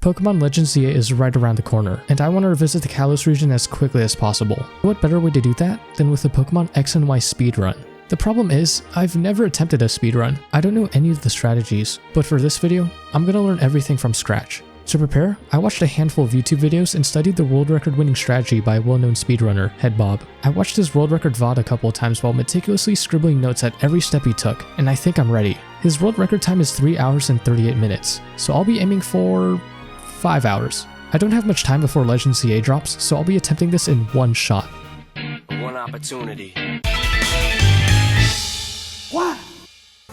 Pokemon Legends ZA is right around the corner, and I want to revisit the Kalos region as quickly as possible. What better way to do that than with the Pokemon X and Y speedrun? The problem is, I've never attempted a speedrun. I don't know any of the strategies, but for this video, I'm gonna learn everything from scratch. To prepare, I watched a handful of YouTube videos and studied the world record winning strategy by a well-known speedrunner, Headbob. I watched his world record VOD a couple of times while meticulously scribbling notes at every step he took, and I think I'm ready. His world record time is 3 hours and 38 minutes, so I'll be aiming for 5 hours. I don't have much time before Legends ZA drops, so I'll be attempting this in one shot. One opportunity. What?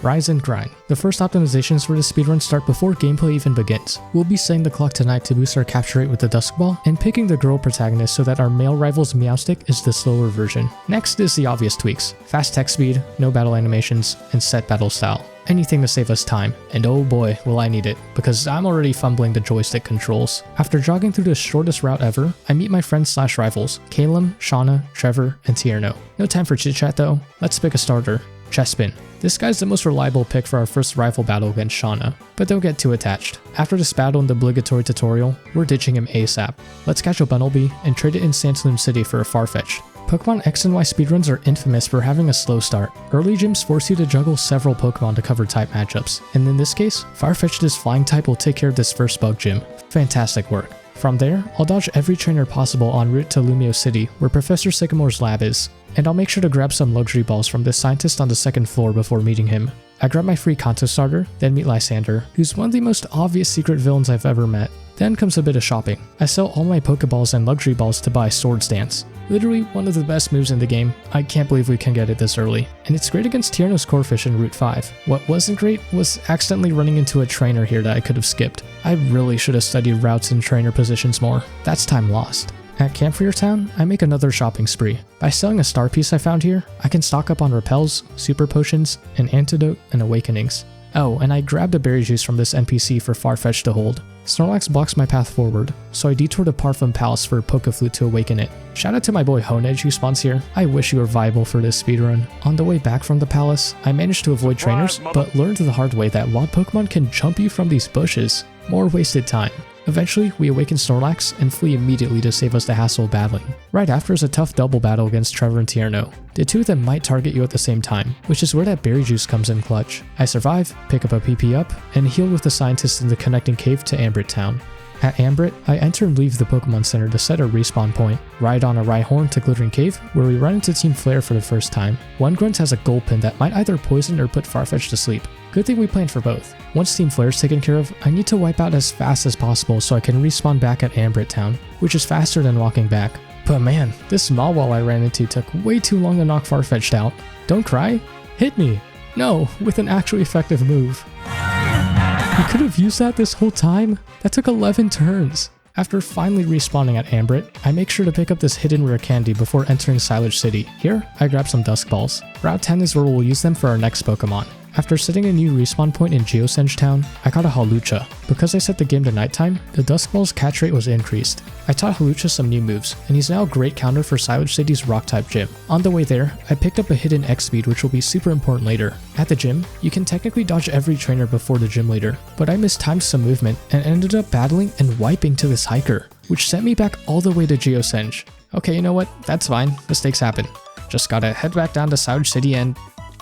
Rise and grind. The first optimizations for the speedrun start before gameplay even begins. We'll be setting the clock tonight to boost our capture rate with the Dusk Ball, and picking the girl protagonist so that our male rival's Meowstic is the slower version. Next is the obvious tweaks. Fast text speed, no battle animations, and set battle style. Anything to save us time, and oh boy will I need it, because I'm already fumbling the joystick controls. After jogging through the shortest route ever, I meet my friends slash rivals, Calum, Shauna, Trevor, and Tierno. No time for chit chat though, let's pick a starter. Chespin. This guy's the most reliable pick for our first rival battle against Shauna, but don't get too attached. After this battle and the obligatory tutorial, we're ditching him ASAP. Let's catch a Bunnelby and trade it in Sandsloom City for a Farfetch. Pokemon X and Y speedruns are infamous for having a slow start. Early gyms force you to juggle several Pokemon to cover type matchups, and in this case, Farfetch's flying type will take care of this first bug gym. Fantastic work. From there, I'll dodge every trainer possible en route to Lumiose City, where Professor Sycamore's lab is, and I'll make sure to grab some luxury balls from the scientist on the second floor before meeting him. I grab my free Kanto starter, then meet Lysander, who's one of the most obvious secret villains I've ever met. Then comes a bit of shopping. I sell all my Pokeballs and luxury balls to buy Swords Dance. Literally one of the best moves in the game. I can't believe we can get it this early. And it's great against Tierno's Corphish in Route 5. What wasn't great was accidentally running into a trainer here that I could have skipped. I really should have studied routes and trainer positions more. That's time lost. At Campfire Town, I make another shopping spree. By selling a star piece I found here, I can stock up on repels, super potions, an antidote, and awakenings. Oh, and I grabbed a berry juice from this NPC for Farfetch to hold. Snorlax blocks my path forward, so I detour to Parfum Palace for a Pokeflute to awaken it. Shout out to my boy Honedge who spawns here. I wish you were viable for this speedrun. On the way back from the palace, I managed to avoid trainers, but learned the hard way that wild Pokemon can jump you from these bushes. More wasted time. Eventually, we awaken Snorlax and flee immediately to save us the hassle of battling. Right after is a tough double battle against Trevor and Tierno. The two of them might target you at the same time, which is where that berry juice comes in clutch. I survive, pick up a PP up, and heal with the scientist in the connecting cave to Ambrit Town. At Ambrit, I enter and leave the Pokemon Center to set a respawn point, ride on a Rhyhorn to Glittering Cave, where we run into Team Flare for the first time. One Grunt has a gold pin that might either poison or put Farfetch to sleep. Good thing we planned for both. Once Team Flare's taken care of, I need to wipe out as fast as possible so I can respawn back at Ambrit Town, which is faster than walking back. But man, this Mawile I ran into took way too long to knock Farfetch'd out. Don't cry, hit me. No, with an actually effective move. You could have used that this whole time? That took 11 turns. After finally respawning at Ambrit, I make sure to pick up this hidden rare candy before entering Silage City. Here, I grab some Dusk Balls. Route 10 is where we'll use them for our next Pokemon. After setting a new respawn point in Geosenge Town, I caught a Hawlucha. Because I set the game to nighttime, the Dusk Ball's catch rate was increased. I taught Hawlucha some new moves, and he's now a great counter for Silage City's Rock-type gym. On the way there, I picked up a hidden X-Speed which will be super important later. At the gym, you can technically dodge every trainer before the gym leader, but I mistimed some movement and ended up battling and wiping to this hiker, which sent me back all the way to Geosenge. Okay, you know what? That's fine. Mistakes happen. Just gotta head back down to Silage City and...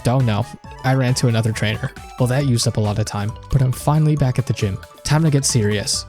oh no, I ran into another trainer. Well, that used up a lot of time, but I'm finally back at the gym. Time to get serious.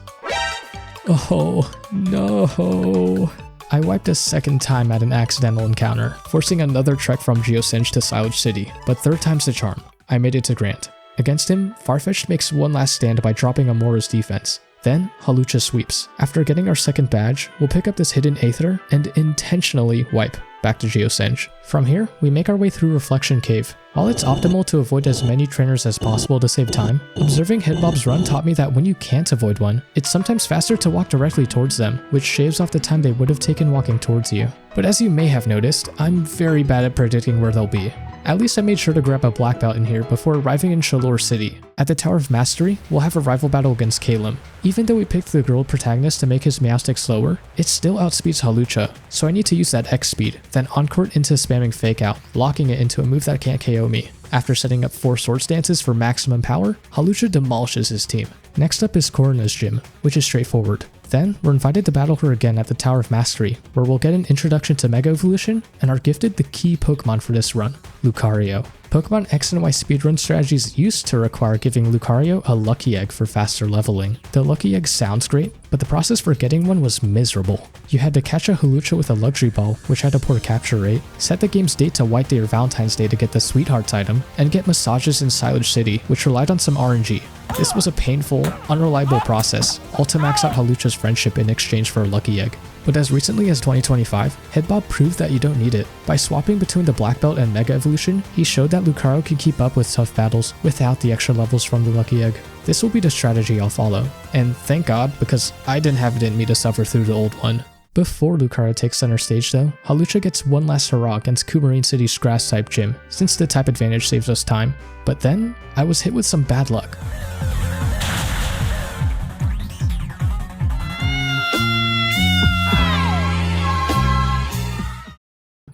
Oh, no. I wiped a second time at an accidental encounter, forcing another trek from Geosenge to Silage City, but third time's the charm. I made it to Grant. Against him, Farfetch makes one last stand by dropping Amora's defense. Then, Hawlucha sweeps. After getting our second badge, we'll pick up this hidden Aether and intentionally wipe back to Geosenge. From here, we make our way through Reflection Cave. While it's optimal to avoid as many trainers as possible to save time, observing Headbob's run taught me that when you can't avoid one, it's sometimes faster to walk directly towards them, which shaves off the time they would have taken walking towards you. But as you may have noticed, I'm very bad at predicting where they'll be. At least I made sure to grab a black belt in here before arriving in Shalour City. At the Tower of Mastery, we'll have a rival battle against Calum. Even though we picked the girl protagonist to make his Meowstic slower, it still outspeeds Hawlucha, so I need to use that X speed, then on-court into spamming Fake Out, locking it into a move that can't KO me. After setting up 4 sword stances for maximum power, Hawlucha demolishes his team. Next up is Corona's gym, which is straightforward. Then, we're invited to battle her again at the Tower of Mastery, where we'll get an introduction to Mega Evolution and are gifted the key Pokemon for this run, Lucario. Pokemon X and Y speedrun strategies used to require giving Lucario a Lucky Egg for faster leveling. The Lucky Egg sounds great, but the process for getting one was miserable. You had to catch a Hawlucha with a Luxury Ball, which had a poor capture rate, set the game's date to White Day or Valentine's Day to get the Sweethearts item, and get massages in Silage City, which relied on some RNG. This was a painful, unreliable process, all to max out Hawlucha's friendship in exchange for a Lucky Egg. But as recently as 2025, Headbob proved that you don't need it. By swapping between the Black Belt and Mega Evolution, he showed that Lucario can keep up with tough battles without the extra levels from the Lucky Egg. This will be the strategy I'll follow. And thank God, because I didn't have it in me to suffer through the old one. Before Lucario takes center stage though, Hawlucha gets one last hurrah against Coumarine City's grass type gym, since the type advantage saves us time. But then, I was hit with some bad luck.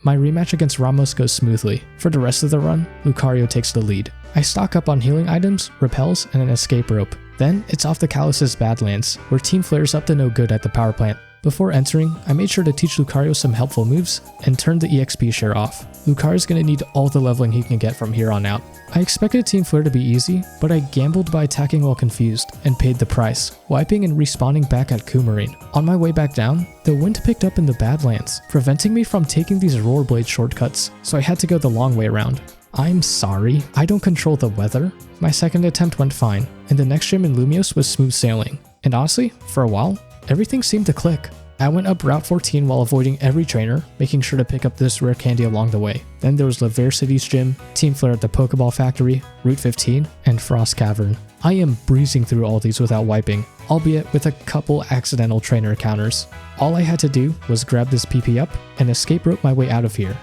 My rematch against Ramos goes smoothly. For the rest of the run, Lucario takes the lead. I stock up on healing items, repels, and an escape rope. Then, it's off to Kalos' Badlands, where Team flares up to no good at the power plant. Before entering, I made sure to teach Lucario some helpful moves and turned the EXP share off. Lucario's gonna need all the leveling he can get from here on out. I expected Team Flare to be easy, but I gambled by attacking while confused and paid the price, wiping and respawning back at Coumarine. On my way back down, the wind picked up in the Badlands, preventing me from taking these Roarblade shortcuts, so I had to go the long way around. I'm sorry, I don't control the weather. My second attempt went fine, and the next gym in Lumiose was smooth sailing. And honestly, for a while, everything seemed to click. I went up Route 14 while avoiding every trainer, making sure to pick up this rare candy along the way. Then there was Laver City's gym, Team Flare at the Pokeball Factory, Route 15, and Frost Cavern. I am breezing through all these without wiping, albeit with a couple accidental trainer encounters. All I had to do was grab this PP up and escape rope my way out of here.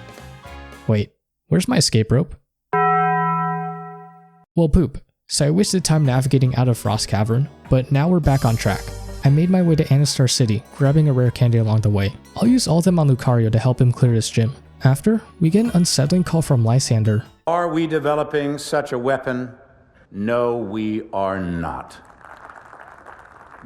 Wait, where's my escape rope? Well, poop. So I wasted time navigating out of Frost Cavern, but now we're back on track. I made my way to Anastar City, grabbing a rare candy along the way. I'll use all of them on Lucario to help him clear his gym. After, we get an unsettling call from Lysander. Are we developing such a weapon? No, we are not.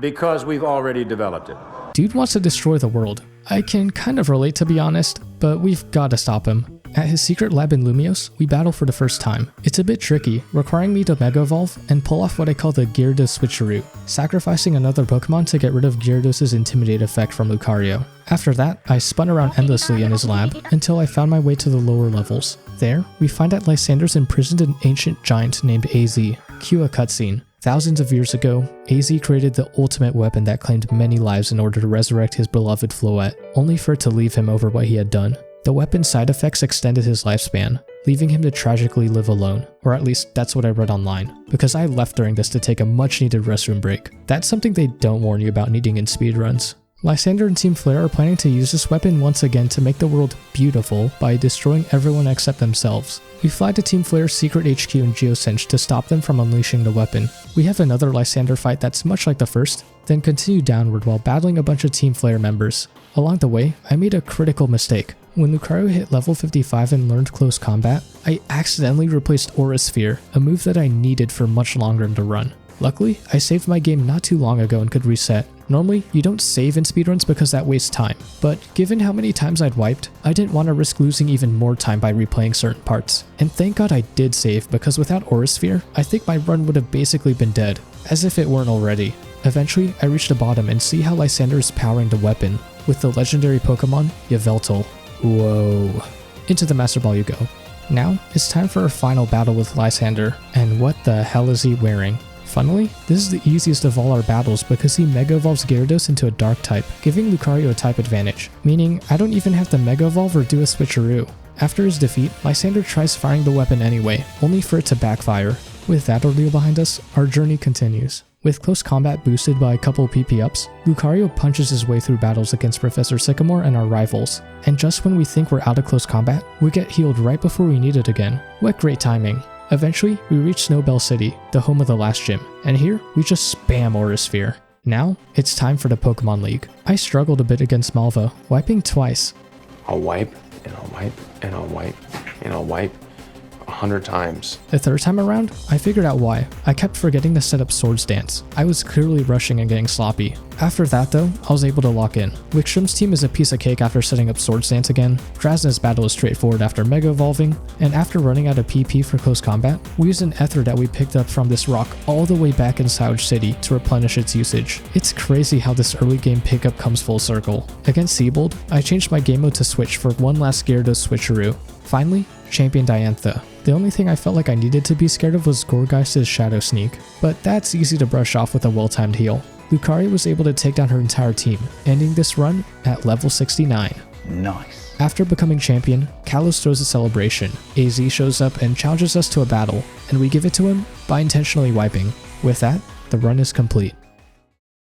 Because we've already developed it. Dude wants to destroy the world. I can kind of relate, to be honest, but we've got to stop him. At his secret lab in Lumiose, we battle for the first time. It's a bit tricky, requiring me to Mega Evolve and pull off what I call the Gyarados switcheroo, sacrificing another Pokemon to get rid of Gyarados' Intimidate effect from Lucario. After that, I spun around endlessly in his lab until I found my way to the lower levels. There, we find that Lysander's imprisoned an ancient giant named AZ. Cue a cutscene. Thousands of years ago, AZ created the ultimate weapon that claimed many lives in order to resurrect his beloved Floette, only for it to leave him over what he had done. The weapon's side effects extended his lifespan, leaving him to tragically live alone, or at least that's what I read online, because I left during this to take a much needed restroom break. That's something they don't warn you about needing in speedruns. Lysander and Team Flare are planning to use this weapon once again to make the world beautiful by destroying everyone except themselves. We fly to Team Flare's secret HQ in Geocinch to stop them from unleashing the weapon. We have another Lysander fight that's much like the first, then continue downward while battling a bunch of Team Flare members. Along the way, I made a critical mistake. When Lucario hit level 55 and learned close combat, I accidentally replaced Aura Sphere, a move that I needed for much longer in the run. Luckily, I saved my game not too long ago and could reset. Normally, you don't save in speedruns because that wastes time, but given how many times I'd wiped, I didn't want to risk losing even more time by replaying certain parts. And thank God I did save, because without Aura Sphere, I think my run would have basically been dead, as if it weren't already. Eventually, I reach the bottom and see how Lysander is powering the weapon, with the legendary Pokemon, Yveltal. Whoa. Into the Master Ball you go. Now, it's time for our final battle with Lysander, and what the hell is he wearing? Funnily, this is the easiest of all our battles because he Mega Evolves Gyarados into a Dark type, giving Lucario a type advantage, meaning I don't even have to Mega Evolve or do a switcheroo. After his defeat, Lysander tries firing the weapon anyway, only for it to backfire. With that ordeal behind us, our journey continues. With close combat boosted by a couple PP ups, Lucario punches his way through battles against Professor Sycamore and our rivals, and just when we think we're out of close combat, we get healed right before we need it again. What great timing. Eventually, we reach Snowbell City, the home of the last gym, and here, we just spam Aura Sphere. Now, it's time for the Pokemon League. I struggled a bit against Malva, wiping twice. I'll wipe, and I'll wipe, and I'll wipe, and I'll wipe. 100 times. The third time around, I figured out why. I kept forgetting to set up Swords Dance. I was clearly rushing and getting sloppy. After that though, I was able to lock in. Wickstrom's team is a piece of cake after setting up Swords Dance again, Drasna's battle is straightforward after Mega Evolving, and after running out of PP for close combat, we used an Ether that we picked up from this rock all the way back in Savage City to replenish its usage. It's crazy how this early game pickup comes full circle. Against Seabold, I changed my game mode to Switch for one last Gyarados switcheroo. Finally, championed Diantha. The only thing I felt like I needed to be scared of was Gourgeist's Shadow Sneak, but that's easy to brush off with a well-timed heal. Lucaria was able to take down her entire team, ending this run at level 69. Nice. After becoming champion, Kalos throws a celebration. AZ shows up and challenges us to a battle, and we give it to him by intentionally wiping. With that, the run is complete.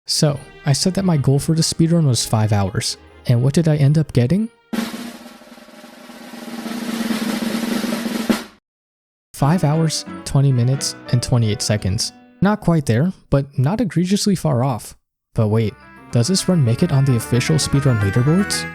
So, I said that my goal for the speedrun was 5 hours, and what did I end up getting? 5 hours, 20 minutes, and 28 seconds. Not quite there, but not egregiously far off. But wait, does this run make it on the official speedrun leaderboards?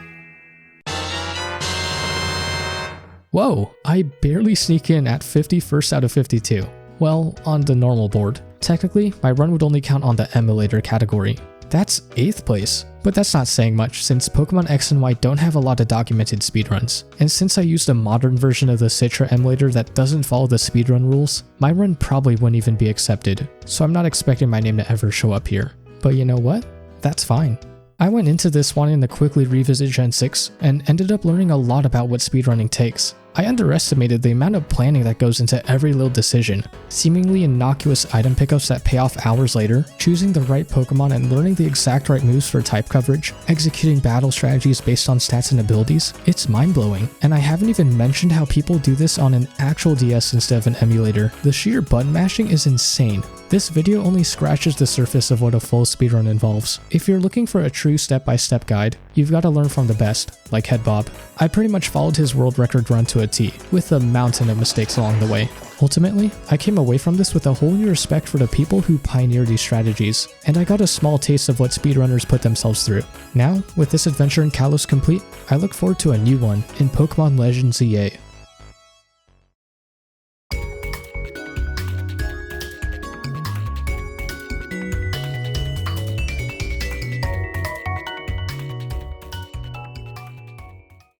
Whoa, I barely sneak in at 51st out of 52. Well, on the normal board. Technically, my run would only count on the emulator category. That's 8th place, but that's not saying much since Pokemon X and Y don't have a lot of documented speedruns. And since I used a modern version of the Citra emulator that doesn't follow the speedrun rules, my run probably wouldn't even be accepted, so I'm not expecting my name to ever show up here. But you know what? That's fine. I went into this wanting to quickly revisit Gen 6 and ended up learning a lot about what speedrunning takes. I underestimated the amount of planning that goes into every little decision, seemingly innocuous item pickups that pay off hours later, choosing the right Pokemon and learning the exact right moves for type coverage, executing battle strategies based on stats and abilities. It's mind-blowing, and I haven't even mentioned how people do this on an actual DS instead of an emulator. The sheer button mashing is insane. This video only scratches the surface of what a full speedrun involves. If you're looking for a true step-by-step guide, you've got to learn from the best, like Headbob. I pretty much followed his world record run to a T, with a mountain of mistakes along the way. Ultimately, I came away from this with a whole new respect for the people who pioneer these strategies, and I got a small taste of what speedrunners put themselves through. Now, with this adventure in Kalos complete, I look forward to a new one in Pokemon Legends EA.